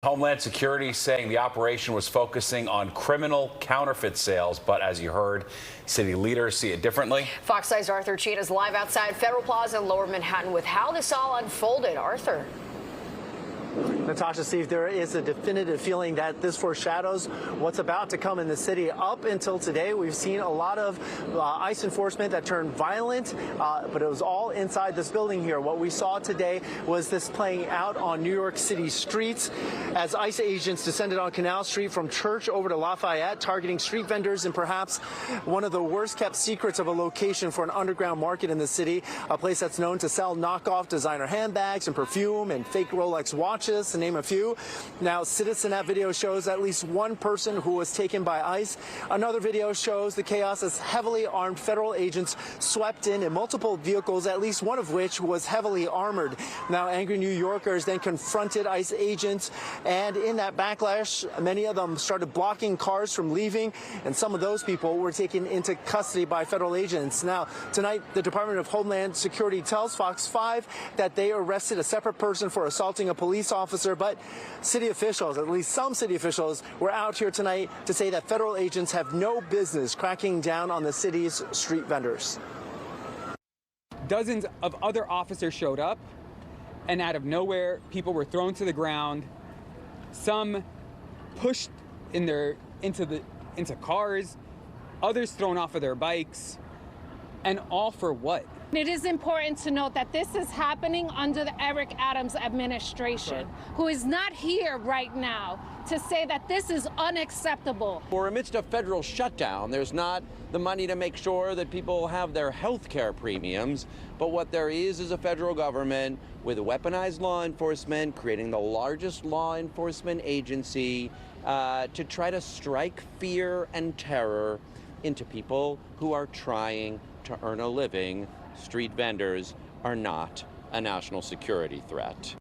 Homeland Security saying the operation was focusing on criminal counterfeit sales, but as you heard, city leaders see it differently. Fox 5's Arthur Cheat is live outside Federal Plaza in Lower Manhattan with how this all unfolded. Arthur. Natasha, Steve, there is a definitive feeling that this foreshadows what's about to come in the city. Up until today, we've seen a lot of ICE enforcement that turned violent, but it was all inside this building here. What we saw today was this playing out on New York City streets as ICE agents descended on Canal Street from Church over to Lafayette, targeting street vendors in perhaps one of the worst kept secrets of a location for an underground market in the city, a place that's known to sell knockoff designer handbags and perfume and fake Rolex watches, to name a few. Now, Citizenette video shows at least one person who was taken by ICE. Another video shows the chaos as heavily armed federal agents swept in multiple vehicles, at least one of which was heavily armored. Now, angry New Yorkers then confronted ICE agents, and in that backlash, many of them started blocking cars from leaving, and some of those people were taken into custody by federal agents. Now, tonight, the Department of Homeland Security tells Fox 5 that they arrested a separate person for assaulting a police officer, but city officials, at least some city officials, were out here tonight to say that federal agents have no business cracking down on the city's street vendors. Dozens of other officers showed up, and out of nowhere, people were thrown to the ground. Some pushed into cars, others thrown off of their bikes, and all for what? It is important to note that this is happening under the Eric Adams administration, who is not here right now to say that this is unacceptable. We're amidst a federal shutdown. There's not the money to make sure that people have their health care premiums, but what there is a federal government with weaponized law enforcement, creating the largest law enforcement agency to try to strike fear and terror into people who are trying to earn a living. Street vendors are not a national security threat.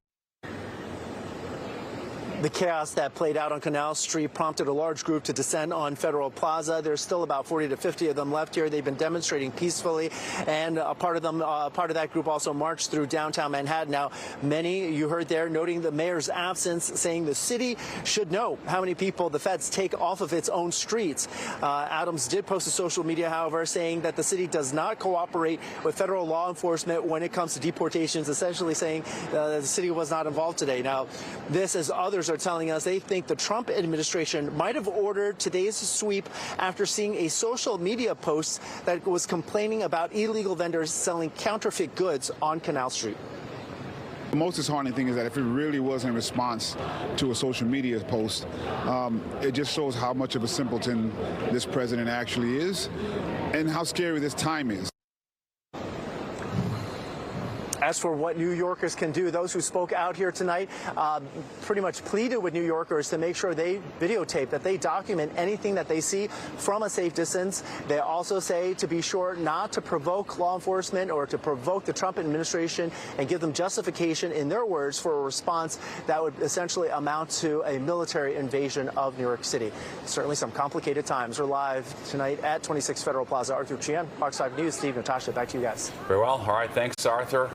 The chaos that played out on Canal Street prompted a large group to descend on Federal Plaza. There's still about 40 to 50 of them left here. They've been demonstrating peacefully, and part of that group also marched through downtown Manhattan. Now, many, you heard there, noting the mayor's absence, saying the city should know how many people the feds take off of its own streets. Adams did post to social media, however, saying that the city does not cooperate with federal law enforcement when it comes to deportations, essentially saying the city was not involved today. Now, this, as others are telling us, they think the Trump administration might have ordered today's sweep after seeing a social media post that was complaining about illegal vendors selling counterfeit goods on Canal Street. The most disheartening thing is that if it really was in response to a social media post, it just shows how much of a simpleton this president actually is and how scary this time is. As for what New Yorkers can do, those who spoke out here tonight pretty much pleaded with New Yorkers to make sure they videotape, that they document anything that they see from a safe distance. They also say to be sure not to provoke law enforcement or to provoke the Trump administration and give them justification, in their words, for a response that would essentially amount to a military invasion of New York City. Certainly some complicated times. We're live tonight at 26 Federal Plaza. Arthur Cheat, Fox 5 News. Steve, Natasha, back to you guys. Very well. All right. Thanks, Arthur.